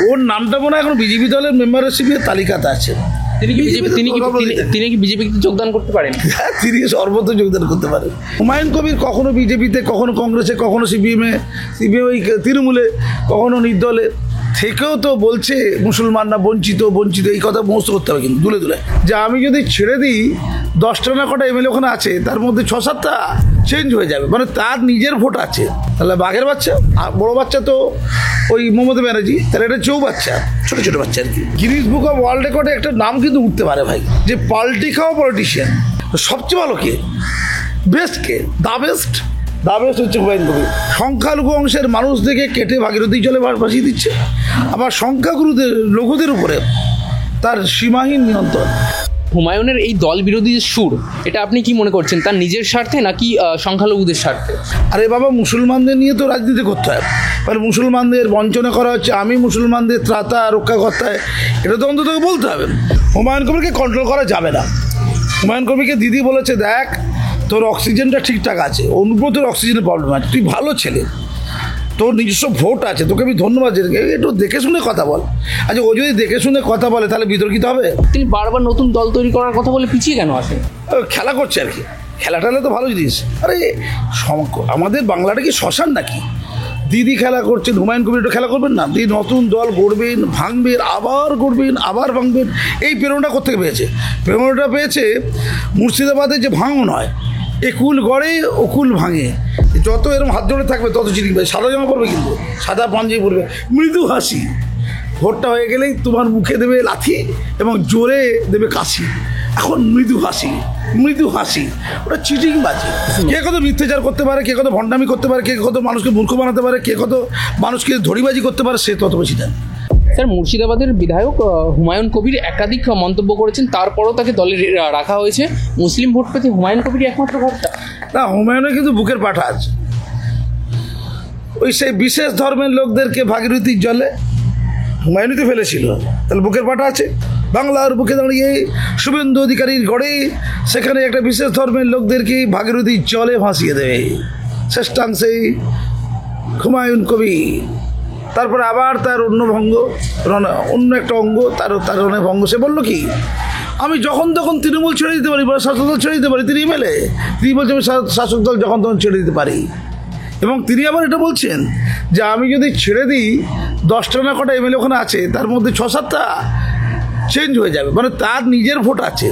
ওর নামটা মনে হয় এখন বিজেপি দলের মেম্বারশিপের তালিকাতে আছে। তিনি কি বিজেপিতে যোগদান করতে পারেন? হ্যাঁ, তিনি সর্বত্র যোগদান করতে পারেন। হুমায়ুন কবির কখনো বিজেপিতে, কখনো কংগ্রেসে, কখনো সিপিএমে, তৃণমূলে, কখনো নির্দলে থেকেও তো বলছে মুসলমানরা বঞ্চিত বঞ্চিত, এই কথা মুখস্থ করতে হবে কিন্তু দুলে দুলে। যে আমি যদি ছেড়ে দিই 10টা না কটা এমএলএ ওখানে আছে, তার মধ্যে 6-7টা চেঞ্জ হয়ে যাবে, মানে তার নিজের ভোট আছে। তাহলে বাঘের বাচ্চা, বড় বাচ্চা তো ওই মমতা ব্যানার্জি, তাহলে এটা বাচ্চা, ছোট ছোট বাচ্চা আর কি। গিনিস বুক অফ ওয়ার্ল্ড রেকর্ডে একটা নাম কিন্তু উঠতে পারে ভাই, যে পাল্টি খাওয়া পলিটিশিয়ান। সবচেয়ে ভালো কে, বেস্ট কে, দা বেস্ট হচ্ছে হুমায়ুন কবির। সংখ্যালঘু অংশের মানুষদেরকে কেটে ভাগীরথী জলে ভাসিয়ে দিচ্ছে, আবার সংখ্যাগুরুদের লঘুদের উপরে তার সীমাহীন নিয়ন্ত্রণ। হুমায়ুনের এই দল বিরোধী সুর, এটা আপনি কি মনে করছেন, তার নিজের স্বার্থে নাকি সংখ্যালঘুদের স্বার্থে? আরে বাবা, মুসলমানদের নিয়ে তো রাজনীতি করতে হয়, মানে মুসলমানদের বঞ্চনা করা হচ্ছে, আমি মুসলমানদের ত্রাতা রক্ষাকর্তায়, এটা তো অন্তত বলতে হবে। হুমায়ুন কবিরকে কন্ট্রোল করা যাবে না। হুমায়ুন কবিরকে দিদি বলেছে, দেখ তোর অক্সিজেনটা ঠিকঠাক আছে, অনুব্রতের অক্সিজেনের প্রবলেম আছে, তুই ভালো ছেলে, তোর নিজস্ব ভোট আছে, তোকে আমি ধন্যবাদ, একটু দেখে শুনে কথা বল। আচ্ছা, ও যদি দেখে শুনে কথা বলে তাহলে বিতর্কিত হবে? তিনি বারবার নতুন দল তৈরি করার কথা বলে পিছিয়ে কেন আসে? খেলা করছে আর কি, খেলাটা তো ভালো জিনিস। আরে আমাদের বাংলাটা কি শ্মশান নাকি? দিদি খেলা করছেন, হুমায়ুন কবির একটু খেলা করবেন না? দিদি নতুন দল গড়বেন, ভাঙবেন, আবার গড়বেন, আবার ভাঙবেন, এই প্রেরণাটা কোথেকে পেয়েছে? প্রেরণাটা পেয়েছে মুর্শিদাবাদে যে ভাঙন হয়, একুল গড়ে অকুল ভাঙে, যত এরকম হাত জোড়ে থাকবে তত চিনি পাবে। সাদা জামা পরবে, কিন্তু সাদা পাঞ্জাবি পরবে, মৃদু হাসি। ভোটটা হয়ে গেলেই তোমার মুখে দেবে লাথি এবং জোরে দেবে কাশি। এখন মৃদু হাসি, ওটা চিটিং বাজি। কে কত মিথ্যাচার করতে পারে, কে কত ভণ্ডামি করতে পারে, কে কত মানুষকে মূর্খ বানাতে পারে, কে কত মানুষকে ধড়িবাজি করতে পারে, সে তত বেশি দেন। স্যার, মুর্শিদাবাদের বিধায়ক হুমায়ুন কবির একাধিক মন্তব্য করেছেন, তারপরও তাকে দলে রাখা হয়েছে। মুসলিম ভোট পেতে হুমায়ুন কবির একমাত্র ভোটটা না, হুমায়ুনের কিন্তু বুকের পাঠা আছে। ওই সেই বিশেষ ধর্মের লোকদেরকে ভাগীরথীর জলে হুমায়ুনই তো ফেলেছিল, তাহলে বুকের পাঠা আছে। বাংলার বুকে দাঁড়িয়ে শুভেন্দু অধিকারীর গড়ে সেখানে একটা বিশেষ ধর্মের লোকদেরকে ভাগীরথীর জলে ভাসিয়ে দেবে শ্রেষ্ঠাংশে হুমায়ুন কবির। তারপরে আবার তার অন্য একটা অঙ্গ, তার অনেক ভঙ্গ। সে বললো কি, আমি যখন তখন তৃণমূল ছেড়ে দিতে পারি, শাসক দল ছেড়ে দিতে পারি। তিনি এমএলএ, তিনি বলছেন আমি শাসক দল যখন তখন ছেড়ে দিতে পারি। এবং তিনি আবার এটা বলছেন যে আমি যদি ছেড়ে দিই 10টা না কটা এমএলএ ওখানে আছে, তার মধ্যে 6-7টা চেঞ্জ হয়ে যাবে, মানে তার নিজের ভোট আছে।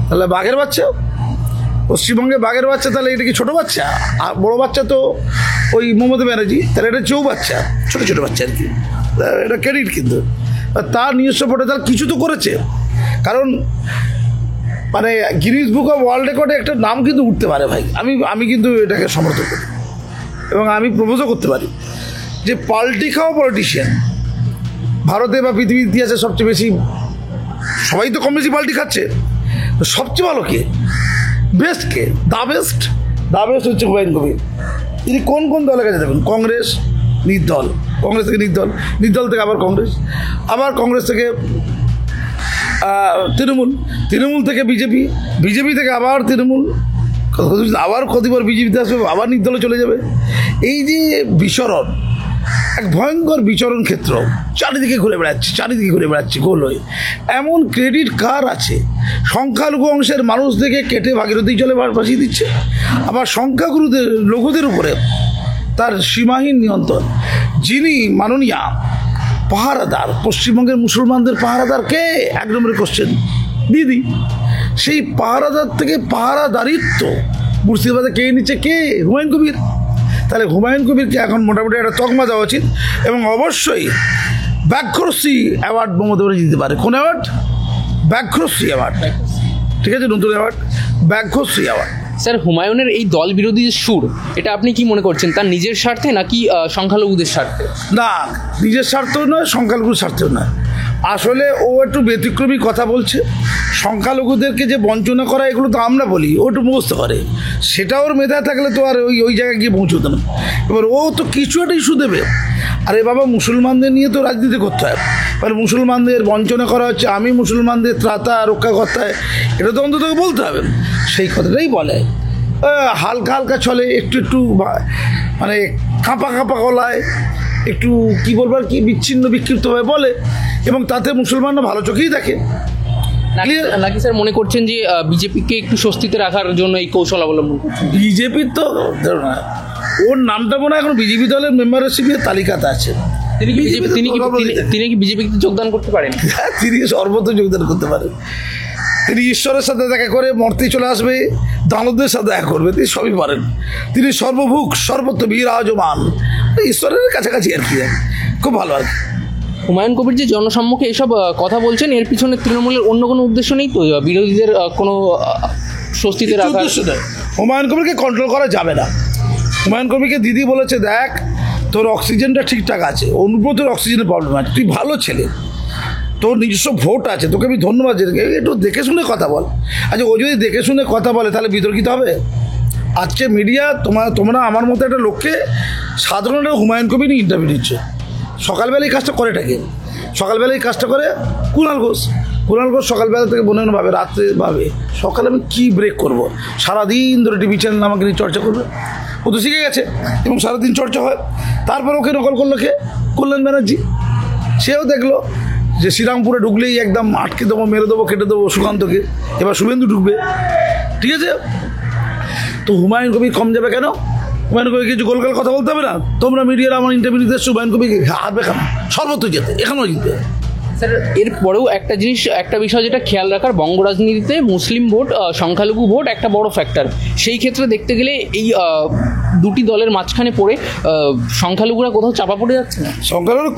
তাহলে বাঘের বাচ্চা, পশ্চিমবঙ্গে বাঘের বাচ্চা, তাহলে এটা কি ছোটো বাচ্চা? আর বড়ো বাচ্চা তো ওই মমতা ব্যানার্জি, তাহলে এটা বাচ্চা, ছোটো ছোটো বাচ্চা আর কি। এটা ক্রেডিট, কিন্তু তার নিজস্ব ভোটে তার কিছু তো করেছে। কারণ মানে গিনিস বুক অফ ওয়ার্ল্ড রেকর্ডে একটা নাম কিন্তু উঠতে পারে ভাই। আমি কিন্তু এটাকে সমর্থন করি এবং আমি প্রপোজও করতে পারি যে পাল্টি খাওয়া পলিটিশিয়ান ভারতে বা পৃথিবীর ইতিহাসে সবচেয়ে বেশি, সবাই তো কম বেশি পাল্টি খাচ্ছে, তো সবচেয়ে ভালো কে, বেস্ট কে, দা বেস্ট হচ্ছে হুমায়ুন কবির। তিনি কোন দলের কাছে যাবেন? কংগ্রেস, নির্দল, কংগ্রেস থেকে নির্দল থেকে আবার কংগ্রেস থেকে তৃণমূল থেকে বিজেপি থেকে আবার তৃণমূল, আবার কতবার বিজেপিতে আসবে, আবার নির্দলে চলে যাবে। এই যে বিচরণ, এক ভয়ঙ্কর বিচরণ ক্ষেত্র, চারিদিকে ঘুরে বেড়াচ্ছে গোল হয়ে। এমন ক্রেডিট কার আছে? সংখ্যালঘু অংশের মানুষদেরকে কেটে ভাগীরথী জলে ভাসিয়ে দিচ্ছে, আবার সংখ্যাগুরুদের লঘুদের উপরে তার সীমাহীন নিয়ন্ত্রণ। যিনি মাননীয়া পাহারাদার, পশ্চিমবঙ্গের মুসলমানদের পাহারাদার কে? 1 নম্বরের কোশ্চেন দিদি। সেই পাহারাদার থেকে পাহারাদারিত্ব মুর্শিদাবাদে কে নিচ্ছে? কে? হুমায়ুন কবির। তাহলে হুমায়ুন কবিরকে এখন মোটামুটি একটা তকমা দেওয়া উচিত এবং অবশ্যই ব্যাঘ্রশ্রী অ্যাওয়ার্ড মমতা ব্যানার্জি দিতে পারে। কোন অ্যাওয়ার্ড? ব্যাঘ্রশ্রী অ্যাওয়ার্ড, ঠিক আছে, নতুন অ্যাওয়ার্ড, ব্যাঘ্রশ্রী অ্যাওয়ার্ড। স্যার, হুমায়ুনের এই দল বিরোধী সুর, এটা আপনি কি মনে করছেন, তার নিজের স্বার্থে নাকি সংখ্যালঘুদের স্বার্থে? না, নিজের স্বার্থেও নয়, সংখ্যালঘুর স্বার্থেও নয়। আসলে ও একটু ব্যতিক্রমী কথা বলছে। সংখ্যালঘুদেরকে যে বঞ্চনা করা, এগুলো তো আমরা বলি, ও একটু মুখস্থ করে, সেটা ওর মেধা থাকলে তো আর ওই জায়গায় গিয়ে পৌঁছতো না। এবার ও তো কিছু একটা ইস্যু দেবে। আরে বাবা, মুসলমানদের নিয়ে তো রাজনীতি করতে হয়, মানে মুসলমানদের বঞ্চনা করা হচ্ছে, আমি মুসলমানদের ত্রাতা রক্ষাকর্তায়, এটা তো অন্তত বলতে হবে। সেই কথাটাই বলে, হালকা চলে, একটু মানে কাঁপা গলায়, একটু কি বলবো আর কি বিচ্ছিন্ন বিক্ষিপ্তভাবে বলে, এবং তাতে মুসলমানরা ভালো চোখেই দেখে। নাকি স্যার মনে করছেন যে বিজেপিকে একটু স্বস্তিতে রাখার জন্য এই কৌশল অবলম্বন করছেন? বিজেপির তো ধরো না, ওর নামটা মনে হয় এখন বিজেপি দলের মেম্বারশিপের তালিকাতে আছে। তিনি কি বিজেপিতে যোগদান করতে পারেন? হ্যাঁ, তিনি সর্বত্র যোগদান করতে পারেন। তিনি ঈশ্বরের সাথে দেখা করে মর্তে চলে আসবে, দানবদের সাথে দেখা করবে, তিনি সবই পারেন। তিনি সর্বভূক সর্বত্র বিরাজমান, ঈশ্বরের কাছাকাছি আর কি, খুব ভালো আর কি। হুমায়ুন কবির যে জনসম্মুখে এসব কথা বলছেন, এর পিছনে তৃণমূলের অন্য কোনো উদ্দেশ্য নেই তো? বিরোধীদের কোনো স্বস্তিতে রাখার উদ্দেশ্য নেই। হুমায়ুন কবিরকে কন্ট্রোল করা যাবে না। হুমায়ুন কবিরকে দিদি বলেছে, দেখ তোর অক্সিজেনটা ঠিকঠাক আছে, অনুব্রতের অক্সিজেনের প্রবলেম আছে, তুই ভালো ছেলে, তোর নিজস্ব ভোট আছে, তোকে আমি ধন্যবাদ জানাই, একটু দেখে শুনে কথা বল। আচ্ছা, ও যদি দেখে শুনে কথা বলে তাহলে বিতর্কিত হবে? আজকে মিডিয়া তোমরা আমার মতো একটা লোককে, সাধারণ হুমায়ুন কবির নিয়ে ইন্টারভিউ দিচ্ছে। সকালবেলা এই কাজটা করে থাকে, সকালবেলা এই কাজটা করে কুণাল ঘোষ। সকালবেলা থেকে মনে মনে ভাবে, রাত্রে ভাবে, সকালে আমি কী ব্রেক করবো, সারাদিন ধরে টিভি চ্যানেল আমাকে নিয়ে চর্চা করবে। ও তো শিখে গেছে এবং সারাদিন চর্চা হয়। তারপর ওকে নকল করলো কে? কল্যাণ ব্যানার্জি। সেও দেখলো যে শ্রীরামপুরে ঢুকলেই একদম আটকে দেবো, মেরে দেবো, কেটে দেবো সুকান্তকে, এবার শুভেন্দু ঢুকবে, ঠিক আছে? তো হুমায়ুন কবির কম যাবে কেন? হুমায়ুন কবির কিছু গোলগাল কথা বলতে হবে না? তোমরা মিডিয়ার আমার ইন্টারভিউ দিতে হুমায়ুন কবির হারবে কেন? সর্বত্র যেতে, এখানেও জিতবে। স্যার, এরপরেও একটা বিষয় যেটা খেয়াল রাখার, বঙ্গ রাজনীতিতে মুসলিম ভোট, সংখ্যালঘু ভোট একটা বড় ফ্যাক্টর। সেই ক্ষেত্রে দেখতে গেলে এই দুটি দলের মাঝখানে পড়ে সংখ্যালঘুরা কোথাও চাপা পড়ে যাচ্ছে না? সংখ্যালঘু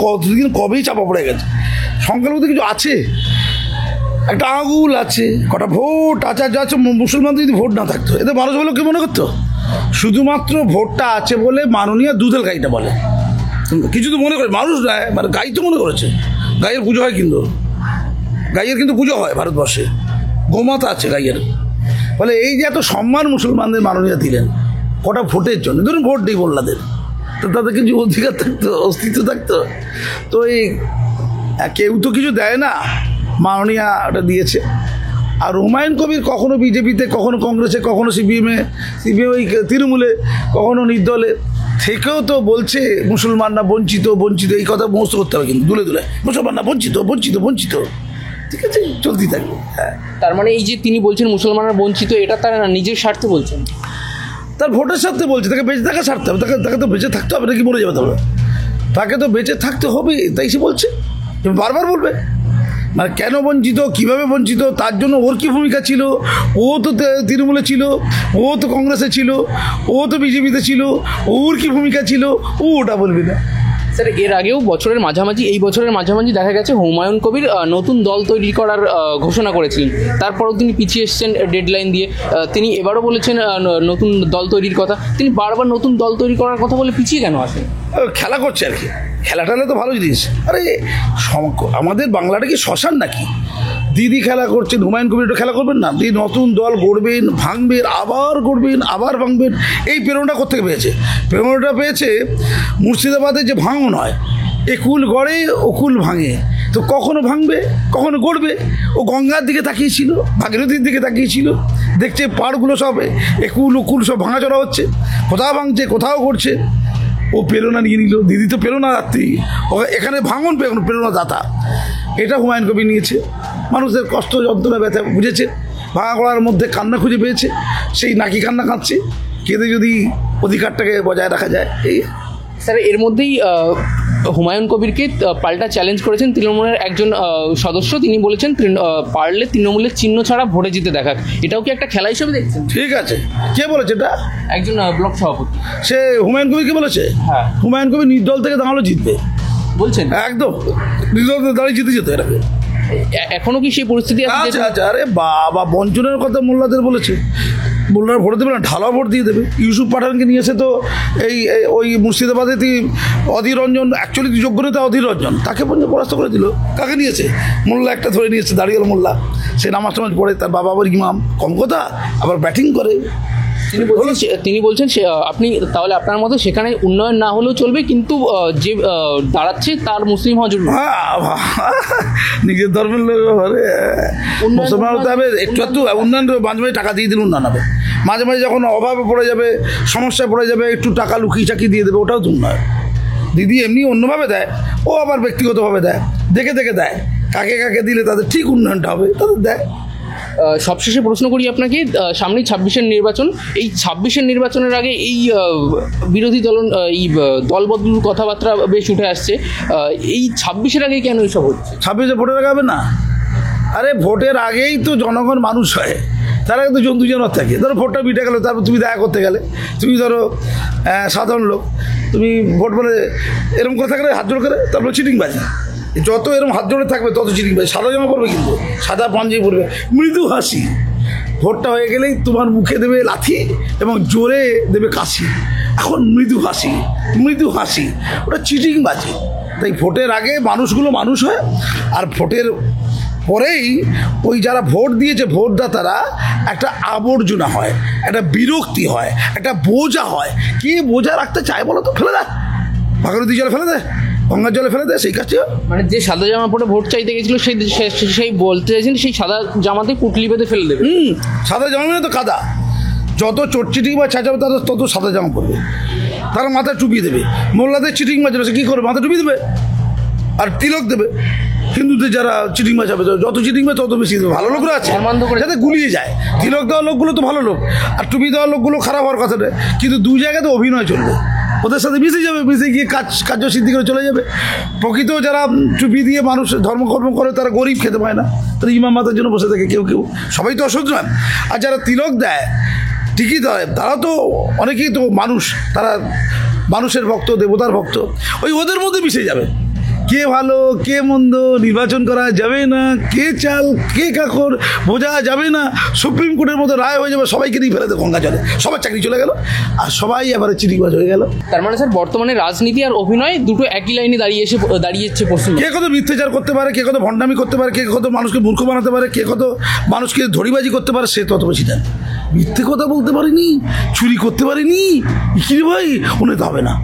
কবেই চাপা পড়ে গেছে। সংখ্যালঘুতে কিছু আছে, একটা আঙুল আছে, কটা ভোট আছে, যা আছে। মুসলমানদের যদি ভোট না থাকতো, এদের মানুষ বলে কি মনে করতো? শুধুমাত্র ভোটটা আছে বলে মাননীয় দুধের গাইটা বলে, কিছু তো মনে করে মানুষ নয়, মানে গাই তো মনে করেছে। গাইয়ের পুজো হয়, কিন্তু গাইয়ের কিন্তু পুজো হয় ভারতবর্ষে, গোমাতা আছে গাইয়ের। ফলে এই যে এত সম্মান মুসলমানদের মাননীয় দিলেন কটা ভোটের জন্য, ধরুন ভোট নেই মোল্লাদের, তো তাদের কিছু অধিকার থাকতো, অস্তিত্ব থাকতো। তো এই কেউ তো কিছু দেয় না, মাননীয়া ওটা দিয়েছে। আর হুমায়ুন কবির কখনো বিজেপিতে, কখনো কংগ্রেসে, কখনো সিপিএমে, ওই তৃণমূলে, কখনো নির্দলে থেকেও তো বলছে মুসলমানরা বঞ্চিত, এই কথা মুখস্থ করতে হবে, কিন্তু দুলে মুসলমানরা বঞ্চিত, ঠিক আছে, চলতেই থাকবে। হ্যাঁ, তার মানে এই যে তিনি বলছেন মুসলমানরা বঞ্চিত, এটা তারা নিজের স্বার্থে বলছেন, তার ভোটের স্বার্থে বলছে। তাকে বেঁচে থাকার স্বার্থে হবে, তাকে তো বেঁচে থাকতে হবে, নাকি মরে যাবে তবে? তাকে তো বেঁচে থাকতে হবে, তাই সে বলছে, বারবার বলবে। মানে কেন বঞ্চিত, কীভাবে বঞ্চিত, তার জন্য ওর কী ভূমিকা ছিল? ও তো তৃণমূলে ছিল, ও তো কংগ্রেসে ছিল, ও তো বিজেপিতে ছিল, ওর কী ভূমিকা ছিল, ও ওটা বলবি না। স্যার, এর আগেও এই বছরের মাঝামাঝি দেখা গেছে হুমায়ুন কবির নতুন দল তৈরি করার ঘোষণা করেছিলেন, তারপরেও তিনি পিছিয়ে এসেছেন ডেডলাইন দিয়ে। তিনি এবারও বলেছেন নতুন দল তৈরির কথা। তিনি বারবার নতুন দল তৈরি করার কথা বলে পিছিয়ে কেন আসেন? খেলা করছে আর কি, খেলাটা তো ভালো জিনিস। আরে আমাদের বাংলাটা কি শ্মশান নাকি? দিদি খেলা করছেন, হুমায়ুন কবির একটু খেলা করবেন না? দিদি নতুন দল গড়বেন, ভাঙবেন, আবার গড়বেন, আবার ভাঙবেন। এই প্রেরণাটা কোথেকে পেয়েছে? প্রেরণাটা পেয়েছে মুর্শিদাবাদে যে ভাঙন হয়, একুল গড়ে ওকুল ভাঙে, তো কখনো ভাঙবে কখনো গড়বে। ও গঙ্গার দিকে তাকিয়েছিল, ভাগীরথীর দিকে তাকিয়েছিল, দেখছে পাড়গুলো সব একুল উকুল সব ভাঙাচড়া হচ্ছে, কোথাও ভাঙছে কোথাও করছে। ও প্রেরণা নিয়ে নিল, দিদি তো প্রেরণা রাত্রি, ও এখানে ভাঙন প্রেরণা দাতা। এটা হুমায়ুন কবির নিয়েছে, মানুষের কষ্ট যন্ত্রণা ব্যথা বুঝেছে, ভাঙা গড়ার মধ্যে কান্না খুঁজে পেয়েছে, সেই নাকি কান্না কাঁদছে, কেঁদে যদি অধিকারটাকে বজায় রাখা যায়। এই স্যার, এর মধ্যেই হুমায়ুন কবিরকে পাল্টা চ্যালেঞ্জ করেছেন তৃণমূলের একজন সদস্য। তিনি বলেছেন পারলে তৃণমূলের চিহ্ন ছাড়া ভোটে জিতে দেখাক। এটাও কি একটা খেলা হিসেবে দেখছেন? ঠিক আছে, কে বলেছে এটা? একজন ব্লক সভাপতি। সে হুমায়ুন কবিরকে বলেছে? হ্যাঁ, হুমায়ুন কবির নির্দল থেকে দাঁড়ালো জিতবে বলছেন? একদম নির্দল থেকে দাঁড়িয়ে জিতে যেত এটাকে। এখনো কি সেই পরিস্থিতি আছে? আচ্ছা, আরে বাবা, বঞ্চনের কথা মোল্লাদের বলেছে। মোল্লারা ভোট দেবে না, ঢালা ভোট দিয়ে দেবে। ইউসুফ পাঠানকে নিয়ে এসে তো ওই মুর্শিদাবাদে অধীর রঞ্জন, অ্যাকচুয়ালি যোগ্য নেতা অধীর রঞ্জন, তাকে পরাস্ত করে দিল। কাকে নিয়েছে? মোল্লা একটা ধরে নিয়েছে, দাঁড়িয়ে মোল্লা। সে নামাজ টামাজ পড়ে, তার বাবা আবার ইমাম, কম কথা, আবার ব্যাটিং করে। তিনি বলছেন আপনি তাহলে আপনার মতো সেখানে উন্নয়ন না হলেও চলবে, কিন্তু যে দাঁড়াচ্ছে তার মুসলিম হওয়া জরুরি। নিজের ধর্মের লোক মুসলমান হতে হবে, একটু উন্নয়ন মাঝে মাঝে টাকা দিয়ে দিলে উন্নয়ন হবে। মাঝে মাঝে যখন অভাবে পড়ে যাবে, সমস্যায় পড়ে যাবে, একটু টাকা লুকিয়ে চাকিয়ে দিয়ে দেবে, ওটাও তো উন্নয়ন। দিদি এমনি অন্যভাবে দেয়, ও আবার ব্যক্তিগতভাবে দেয়, দেখে দেখে দেয় কাকে কাকে দিলে তাদের ঠিক উন্নয়নটা হবে তাদের দেয়। সবশেষে প্রশ্ন করি আপনাকে, সামনেই 26-এর নির্বাচন, এই 26-এর নির্বাচনের আগে এই বিরোধী দল এই দলবদলুর কথাবার্তা বেশ উঠে আসছে, এই 26-এর আগে কেন এইসব হচ্ছে? 26-এ ভোটের আগে হবে না? আরে ভোটের আগেই তো জনগণ মানুষ হয়, তারা কিন্তু জন্তু জানোয়ার থাকে। ধরো ভোটটা মিটে গেলো, তারপর তুমি দেখা করতে গেলে, তুমি ধরো সাধারণ লোক, তুমি ভোট বলে এরকম করে থাকলে হাত জোড় করে, তারপর চিটিংবাজি, যত এরকম হাত জোড়ে থাকবে তত চিটিংবাজি। সাদা জামা পড়বে, কিন্তু সাদা পাঞ্জাবি পড়বে, মৃদু হাসি। ভোটটা হয়ে গেলেই তোমার মুখে দেবে লাথি এবং জোরে দেবে কাশি। এখন মৃদু হাসি, মৃদু হাসি, ওটা চিটিংবাজি। তাই ভোটের আগে মানুষগুলো মানুষ হয়, আর ভোটের পরেই ওই যারা ভোট দিয়েছে ভোটদাতারা একটা আবর্জনা হয়, একটা বিরক্তি হয়, একটা বোঝা হয়। কে বোঝা রাখতে চায় বলো তো? ফেলে দেয়, ভাগীরথী জলে ফেলে দেয়, গঙ্গার জলে ফেলে দেয়, সেই কাজটি। মানে যে সাদা জামা পরে ভোট চাইতে গেছিল সেই বলতে চাইছেন সেই সাদা জামাতে পুটলি বেঁধে ফেলে দেবে। সাদা জামা মানে তো কাদা, যত চটচিটিং বা ছাঁচাবে তারা তত সাদা জামা পরবে, তারা মাথায় টুপিয়ে দেবে। মোল্লাদের চিটিং মাঝে সে কী করবে? মাথা টুপিয়ে দেবে আর তিলক দেবে। হিন্দুদের যারা চিটিং মাছ হবে, যত চিটিং মাছ তত বেশি দেবে। ভালো লোকরা আছে যাতে গুলিয়ে যায়। তিলক দেওয়ার লোকগুলো তো ভালো লোক, আর টুপি দেওয়ার লোকগুলো খারাপ হওয়ার কথা নয়, কিন্তু দু জায়গাতে অভিনয় চলবে, ওদের সাথে মিশে যাবে, মিশে গিয়ে কার্য সিদ্ধি করে চলে যাবে। প্রকৃত যারা টুপি দিয়ে মানুষ ধর্মকর্ম করে তারা গরিব, খেতে পায় না, তারা ইমাম মাতার জন্য বসে থাকে কেউ কেউ, সবাই তো অসহ্য নয়। আর যারা তিলক দেয় ঠিকই দেয়, তারা তো অনেকেই তো মানুষ, তারা মানুষের ভক্ত, দেবতার ভক্ত, ওই ওদের মধ্যে মিশে যাবে। কে ভালো কে মন্দ নির্বাচন করা যাবে না, কে চাল কে কাকর বোঝা যাবে না। সুপ্রিম কোর্টের মতো রায় হয়ে যাবে, সবাইকে দিয়ে ফেলে দেবে গঙ্গা জলে, সবার চাকরি চলে গেল, আর সবাই এবারে চিটিংবাজ হয়ে গেল। তার মানে স্যার বর্তমানে রাজনীতি আর অভিনয় দুটো একই লাইনে দাঁড়িয়েছে পশ্চিম। কে কত মিথ্যাচার করতে পারে, কে কত ভণ্ডামি করতে পারে, কে কত মানুষকে মূর্খ বানাতে পারে, কে কত মানুষকে ধরিবাজি করতে পারে, সে তত বেশি দেন। মিথ্যে কথা বলতে পারিনি, চুরি করতে পারিনি, কি ভাই, উনি তো হবে না।